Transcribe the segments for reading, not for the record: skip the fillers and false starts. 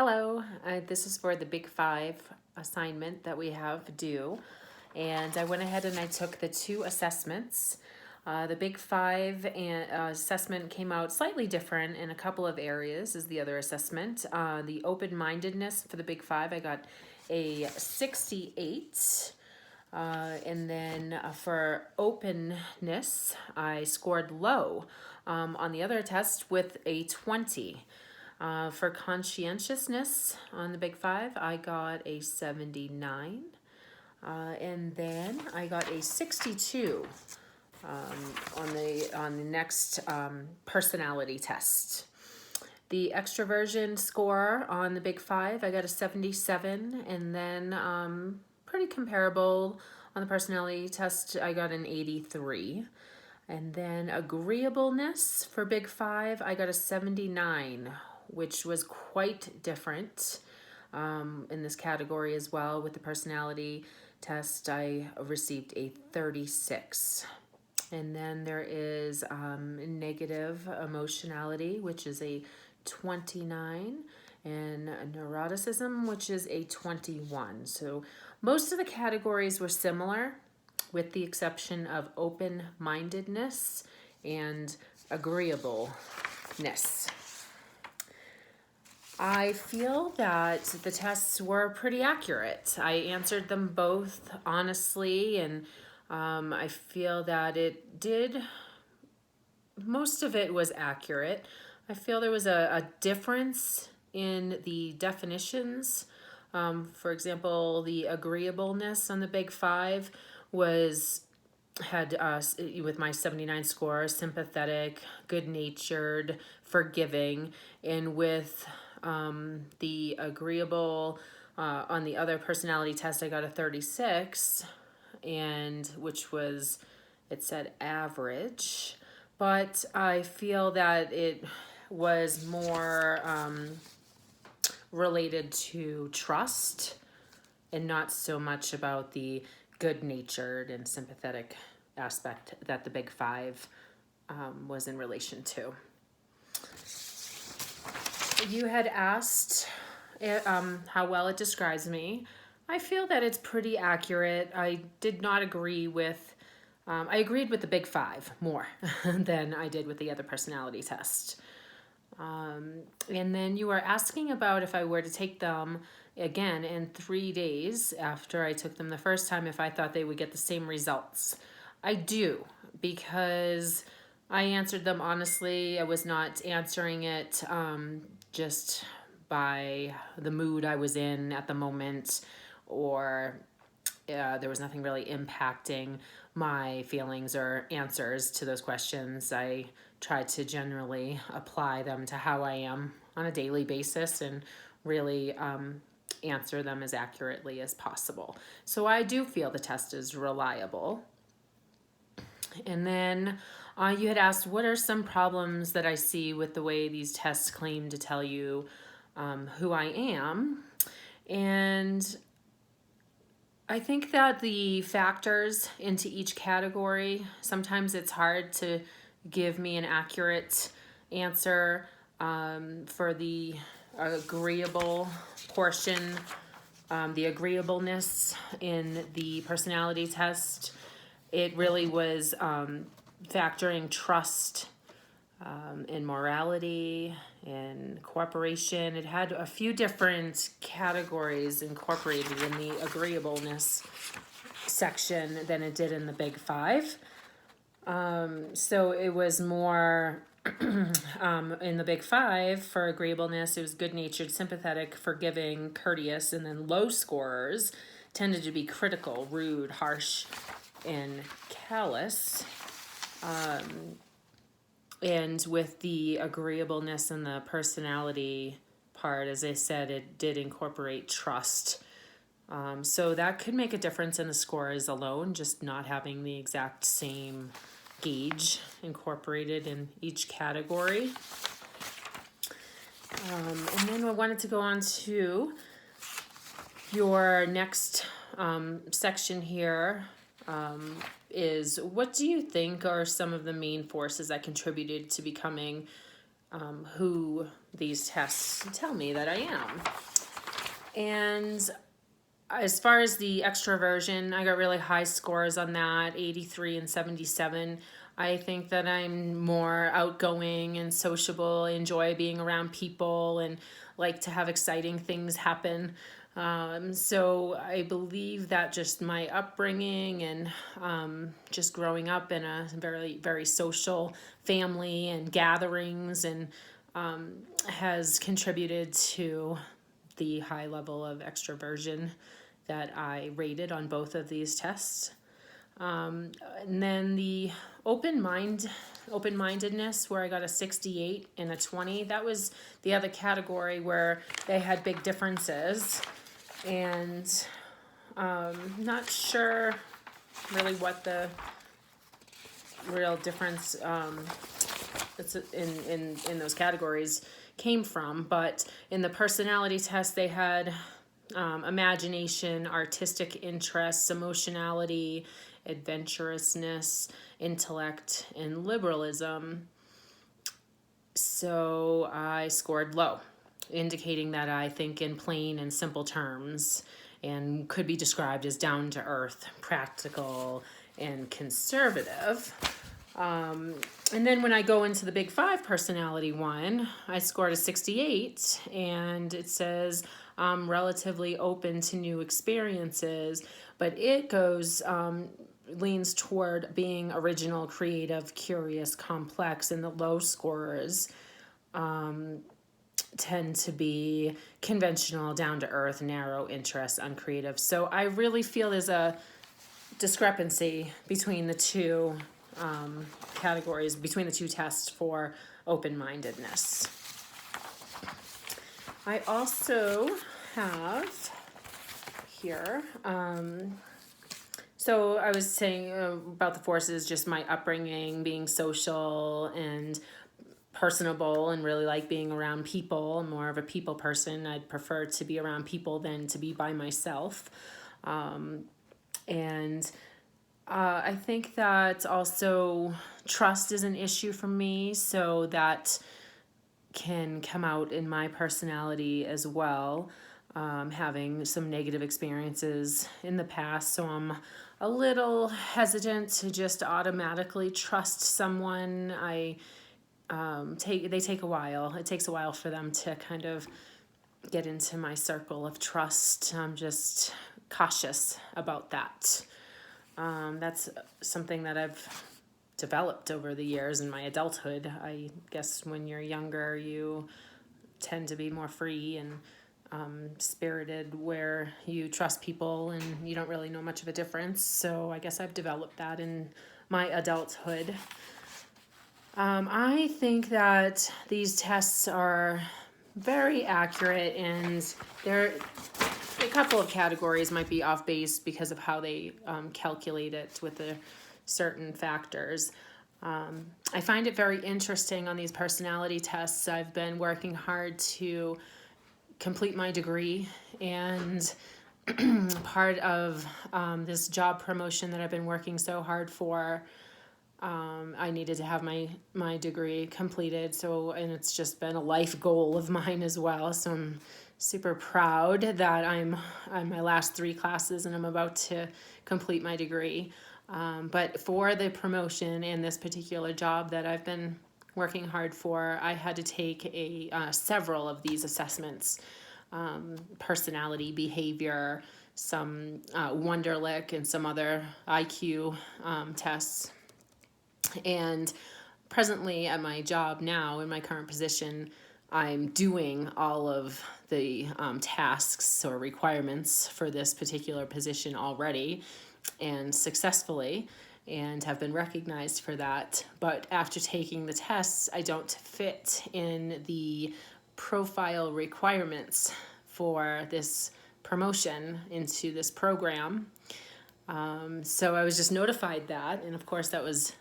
Hello, this is for the Big Five assignment that we have due. And I went ahead and I took the two assessments. The Big Five assessment came out slightly different in a couple of areas as the other assessment. The open-mindedness for the Big Five, I got a 68. And then for openness, I scored low on the other test with a 20. For conscientiousness on the Big Five, I got a 79. And then I got a 62 on the next personality test. The extroversion score on the Big Five, I got a 77, and then pretty comparable on the personality test, I got an 83. And then agreeableness for Big Five, I got a 79, which was quite different in this category as well. With the personality test, I received a 36. And then there is negative emotionality, which is a 29, and neuroticism, which is a 21. So most of the categories were similar, with the exception of open-mindedness and agreeableness. I feel that the tests were pretty accurate. I answered them both honestly, and I feel that most of it was accurate. I feel there was a difference in the definitions. For example, the agreeableness on the Big Five had with my 79 score, sympathetic, good-natured, forgiving, and with the agreeable on the other personality test, I got a 36, and it said average, but I feel that it was more related to trust and not so much about the good-natured and sympathetic aspect that the Big Five was in relation to. You had asked how well it describes me. I feel that it's pretty accurate. I did not agree with, I agreed with the Big Five more than I did with the other personality test. And then you were asking about if I were to take them again in 3 days after I took them the first time, if I thought they would get the same results. I do, because I answered them honestly. I was not answering it just by the mood I was in at the moment, or there was nothing really impacting my feelings or answers to those questions. I try to generally apply them to how I am on a daily basis and really answer them as accurately as possible. So I do feel the test is reliable. And then you had asked, what are some problems that I see with the way these tests claim to tell you who I am? And I think that the factors into each category, sometimes it's hard to give me an accurate answer for the agreeable portion, the agreeableness in the personality test. It really was factoring trust in morality and cooperation. It had a few different categories incorporated in the agreeableness section than it did in the Big Five. So it was more in the Big Five for agreeableness, it was good-natured, sympathetic, forgiving, courteous, and then low scorers tended to be critical, rude, harsh, and callous. And with the agreeableness and the personality part, as I said, it did incorporate trust. So that could make a difference in the scores alone, just not having the exact same gauge incorporated in each category. And then I wanted to go on to your next section here. Is what do you think are some of the main forces that contributed to becoming who these tests tell me that I am. And as far as the extroversion, I got really high scores on that, 83 and 77. I think that I'm more outgoing and sociable, enjoy being around people, and like to have exciting things happen. So I believe that just my upbringing and just growing up in a very, very social family and gatherings and has contributed to the high level of extroversion that I rated on both of these tests. And then the open-mindedness, where I got a 68 and a 20, that was the other category where they had big differences. And not sure really what the real difference it's in those categories came from, but in the personality test they had imagination, artistic interests, emotionality, adventurousness, intellect, and liberalism. So I scored low, indicating that I think in plain and simple terms and could be described as down to earth, practical, and conservative. And then when I go into the Big Five personality one, I scored a 68, and it says I'm relatively open to new experiences, but it goes leans toward being original, creative, curious, complex, and the low scorers tend to be conventional, down to earth, narrow interest, uncreative. So I really feel there's a discrepancy between the two categories, between the two tests for open-mindedness. I also have here, so I was saying about the forces, just my upbringing, being social and personable and really like being around people. I'm more of a people person. I'd prefer to be around people than to be by myself. And I think that also trust is an issue for me, so that can come out in my personality as well, having some negative experiences in the past. So I'm a little hesitant to just automatically trust someone. They take a while. It takes a while for them to kind of get into my circle of trust. I'm just cautious about that. That's something that I've developed over the years in my adulthood. I guess when you're younger, you tend to be more free and spirited, where you trust people and you don't really know much of a difference. So I guess I've developed that in my adulthood. I think that these tests are very accurate, and they're a couple of categories might be off base because of how they calculate it with the certain factors. I find it very interesting on these personality tests. I've been working hard to complete my degree, and part of this job promotion that I've been working so hard for, I needed to have my degree completed. So, and it's just been a life goal of mine as well. So I'm super proud that I'm on my last 3 classes and I'm about to complete my degree. But for the promotion and this particular job that I've been working hard for, I had to take several of these assessments, personality, behavior, some Wonderlic, and some other IQ tests. And presently at my job now, in my current position, I'm doing all of the tasks or requirements for this particular position already, and successfully, and have been recognized for that. But after taking the tests, I don't fit in the profile requirements for this promotion into this program. So I was just notified that, and of course that was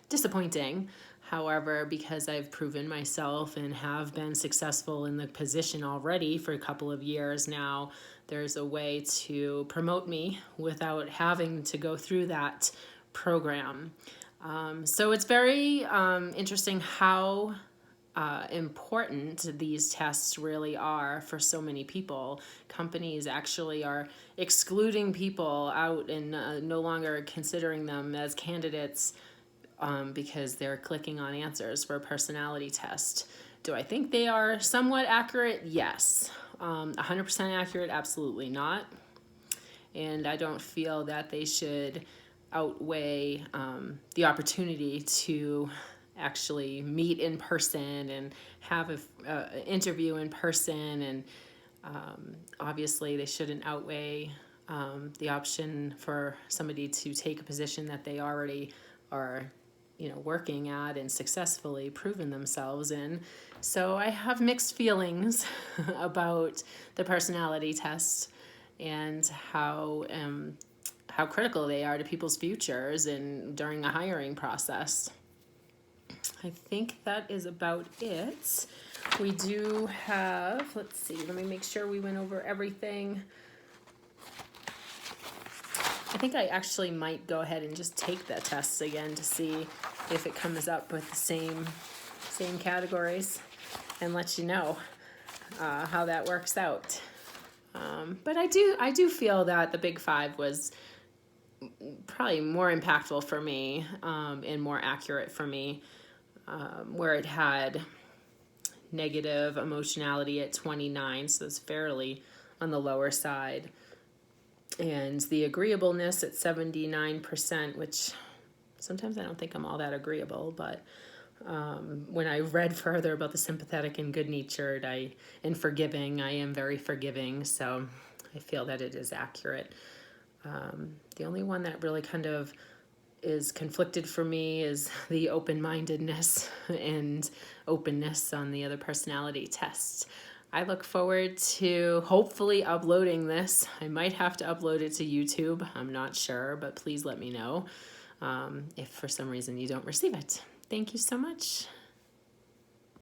disappointing. However, because I've proven myself and have been successful in the position already for a couple of years now, there's a way to promote me without having to go through that program. So it's very interesting how important these tests really are for so many people. Companies actually are excluding people out and no longer considering them as candidates because they're clicking on answers for a personality test. Do I think they are somewhat accurate? Yes. 100% accurate? Absolutely not. And I don't feel that they should outweigh the opportunity to actually meet in person and have an interview in person. And obviously, they shouldn't outweigh the option for somebody to take a position that they already are working at and successfully proven themselves in. So I have mixed feelings about the personality tests and how critical they are to people's futures and during a hiring process. I think that is about it. We do have, let's see, let me make sure we went over everything. I think I actually might go ahead and just take the tests again to see if it comes up with the same categories and let you know how that works out. But I do feel that the Big Five was probably more impactful for me and more accurate for me, where it had negative emotionality at 29, so it's fairly on the lower side. And the agreeableness at 79%, which sometimes I don't think I'm all that agreeable, but when I read further about the sympathetic and good-natured and forgiving, I am very forgiving, so I feel that it is accurate. The only one that really kind of is conflicted for me is the open-mindedness and openness on the other personality tests. I look forward to hopefully uploading this. I might have to upload it to YouTube. I'm not sure, but please let me know if for some reason you don't receive it. Thank you so much.